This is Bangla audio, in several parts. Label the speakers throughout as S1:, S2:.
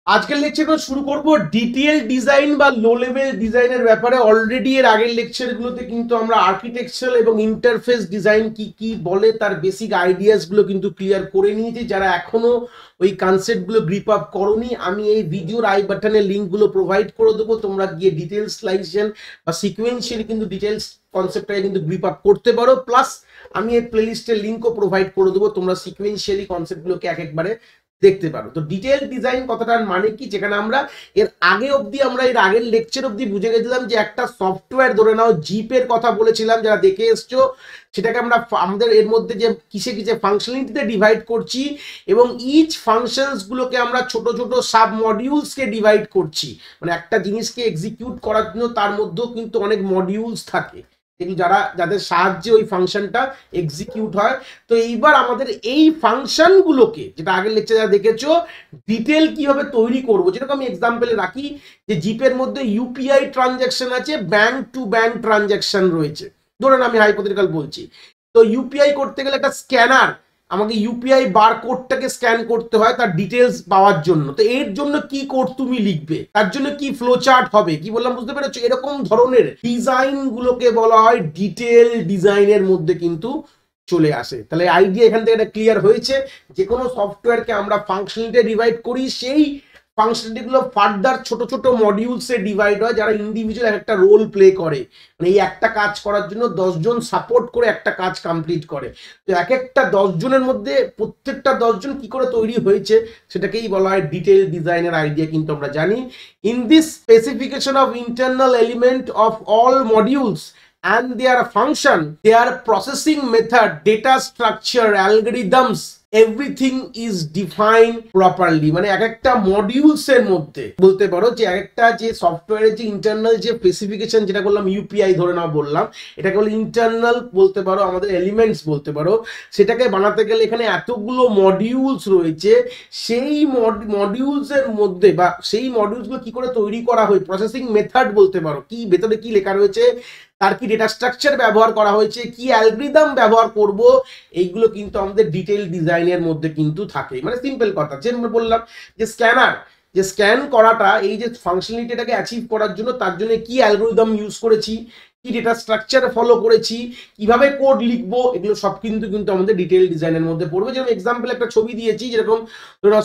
S1: আজকের লেকচার শুরু করব ডিটেইল ডিজাইন বা লো লেভেল ডিজাইনের ব্যাপারে। অলরেডি এর আগের লেকচারগুলোতে কিন্তু আমরা আর্কিটেকচারাল এবং ইন্টারফেস ডিজাইন কি কি বলে তার বেসিক আইডিয়াস গুলো কিন্তু ক্লিয়ার করে নিয়েছি। যারা এখনো ওই কনসেপ্ট গুলো গ্রিপ আপ করোনি, আমি এই ভিডিওর আই বাটনে লিঙ্ক গুলো প্রোভাইড করে দেবো, তোমরা গিয়ে ডিটেলস স্লাইডেশন বা সিকোয়েন্সিয়ালি কিন্তু ডিটেলস কনসেপ্টটাকে কিন্তু গ্রিপ আপ করতে পারো। প্লাস আমি এই প্লেলিস্টের লিঙ্কও প্রোভাইড করে দেবো, তোমরা সিকোয়েন্সিয়ালি কনসেপ্টগুলোকে এক একবারে দেখতে পারো। তো ডিটেইল ডিজাইন কথাটার মানে কি, যেখানে আমরা এর আগে অবধি আমরা এর আগের লেকচার অবধি বুঝে গেছিলাম যে একটা সফটওয়্যার, ধরে নাও জিপের কথা বলেছিলাম, যারা দেখে এসছো সেটাকে আমরা আমাদের এর মধ্যে যে কিসে কিসে ফাংশনালিটিতে ডিভাইড করছি এবং ইচ ফাংশনস গুলোকে আমরা ছোট ছোট সাব মডিউলসকে ডিভাইড করছি। মানে একটা জিনিসকে এক্সিকিউট করার জন্য তার মধ্যেও কিন্তু অনেক মডিউলস থাকে, যাদের সাহায্যে ওই ফাংশনটা এক্সিকিউট হয়। তো এইবার আমাদের এই ফাংশনগুলোকে, যেটা আগের লেকচারে যারা দেখেছো, ডিটেল কিভাবে তৈরি করবো। যেরকম আমি এক্সাম্পলে রাখি যে জিপের মধ্যে ইউপিআই ট্রানজ্যাকশন আছে, ব্যাংক টু ব্যাংক ট্রানজ্যাকশন রয়েছে, ধরেন আমি হাইপোথেটিক্যাল বলছি। তো ইউপিআই করতে গেলে একটা স্ক্যানার, আমাকে ইউপিআই বারকোডটাকে স্ক্যান করতে হয় তার ডিটেলস পাওয়ার জন্য। তো এর জন্য কি কোড তুমি লিখবে, তার জন্য কি ফ্লো চার্ট হবে, কি বললাম বুঝতে পেরেছো? এরকম ধরনের ডিজাইন গুলোকে বলা হয় ডিটেল ডিজাইনের মধ্যে কিন্তু চলে আসে। তাহলে আইডিয়া এখান থেকে একটা ক্লিয়ার হয়েছে। যে কোনো সফটওয়্যারকে আমরা ফাংশনালিটি ডিভাইড করি, সেই ফাংশনালিটি গুলো ফার্দার ছোট ছোট মডিউলসে ডিভাইড হয়, যারা ইন্ডিভিজুয়াল একটা রোল প্লে করে। মানে এই একটা কাজ করার জন্য 10 জন সাপোর্ট করে একটা কাজ কমপ্লিট করে। তো এক একটা 10 জনের মধ্যে প্রত্যেকটা 10 জন কি করে তৈরি হয়েছে সেটাকেই বলা হয় ডিটেইল ডিজাইনের আইডিয়া। কিন্তু আমরা জানি in this specification of internal element of all modules and their function, their processing method, data structure, algorithms, everything is define properly. মানে এক একটা মডিউলস এর মধ্যে বলতে পারো যে এক একটা যে সফটওয়্যারের যে ইন্টারনাল যে স্পেসিফিকেশন, যেটা বললাম ইউপিআই ধরে নাও বললাম, এটাকে বলে ইন্টারনাল বলতে পারো, আমাদের এলিমেন্টস বলতে পারো। সেটাকে বানাতে গেলে এখানে এতগুলো মডিউলস রয়েছে, সেই মডিউলস এর মধ্যে বা সেই মডিউলসগুলো কি করে তৈরি করা হয়, প্রসেসিং মেথড বলতে পারো, কি ভেতরে কি লেখা রয়েছে, তার কি ডেটা স্ট্রাকচার ব্যবহার করা হয়েছে, কি অ্যালগরিদম ব্যবহার করব, এইগুলো কিন্তু আমাদের ডিটেইল ডিজাইনের মধ্যে কিন্তু থাকে। মানে সিম্পল কথা, যে আমরা বললাম যে স্ক্যানার, যে স্ক্যান করাটা, এই যে ফাংশনালিটিটাকে অ্যাচিভ করার জন্য তার জন্য কি অ্যালগরিদম ইউজ করেছি, কি ডেটা স্ট্রাকচার ফলো করেছি, কিভাবে কোড লিখবো, এগুলো সব কিন্তু আমাদের ডিটেইল ডিজাইনের মধ্যে পড়বে। যেরকম এক্সাম্পল একটা ছবি দিয়েছি, যেরকম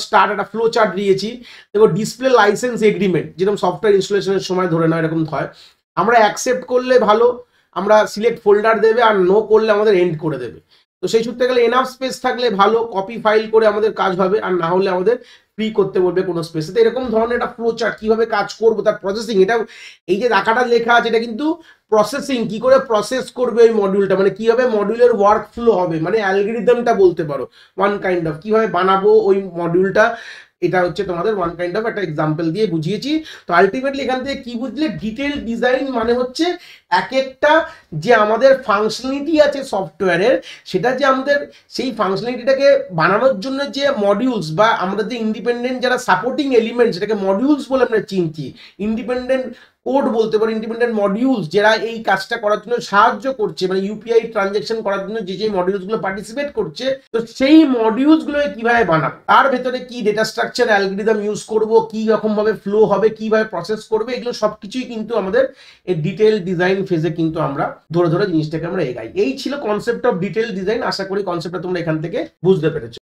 S1: স্টার্ট একটা ফ্লো চার্ট দিয়েছি, দেখো ডিসপ্লে লাইসেন্স এগ্রিমেন্ট, যেরকম সফটওয়্যার ইনস্টলেশনের সময় ধরে নাও এরকম হয়, আমরা অ্যাকসেপ্ট করলে ভালো, আমরা সিলেক্ট ফোল্ডার দেবে, আর নো করলে আমাদের এন্ড করে দেবে। তো সেই সূত্রে গেলে এনাফ স্পেস থাকলে ভালো, কপি ফাইল করে আমাদের কাজ হবে, আর না হলে আমাদের ফ্রি করতে বলবে কোনো স্পেসে। তো এরকম ধরনের একটা ফ্লো চার্ট কিভাবে কাজ করবো, তার প্রসেসিং, এটা এই যে রাখাটা লেখা আছে এটা কিন্তু প্রসেসিং, কি করে প্রসেস করবে ওই মডিউলটা, মানে কিভাবে মডিউলের ওয়ার্ক ফ্লো হবে, মানে অ্যালগরিদমটা বলতে পারো ওয়ান কাইন্ড অফ, কিভাবে বানাবো ওই মডিউলটা। এটা হচ্ছে তোমাদের ওয়ান কাইন্ড অফ একটা এক্সাম্পল দিয়ে বুঝিয়েছি। তো আলটিমেটলি এখান থেকে কি বুঝলে, ডিটেইল ডিজাইন মানে হচ্ছে এক একটা যে আমাদের ফাংশনালিটি আছে সফটওয়্যারের, সেটা যে আমাদের সেই ফাংশনালিটিটাকে বানানোর জন্য যে মডিউলস বা আমাদের যে ইন্ডিপেন্ডেন্ট যারা সাপোর্টিং এলিমেন্ট, সেটাকে মডিউলস বলে আমরা চিনছি। ইন্ডিপেন্ডেন্ট কোড বলতে পারি, ইন্ডিপেন্ডেন্ট মডিউলস যারা এই কাজটা করার জন্য সাহায্য করছে, মানে ইউপিআই ট্রানজ্যাকশন করার জন্য যে যে মডিউলস গুলো পার্টিসিপেট করছে, তো সেই মডিউলস গুলো কিভাবে বানাবো, তার ভেতরে কি ডেটা স্ট্রাকচার অ্যালগরিদম ইউজ করব, কি রকম ভাবে ফ্লো হবে, কিভাবে প্রসেস করবে, এগুলো সবকিছুই কিন্তু আমাদের এই ডিটেইল ডিজাইন ফেজে কিন্তু আমরা ধরে ধরে জিনিসটাকে আমরা এগাই। এই ছিল কনসেপ্ট অফ ডিটেইল ডিজাইন। আশা করি কনসেপ্টটা তোমরা এখান থেকে বুঝতে পেরেছো।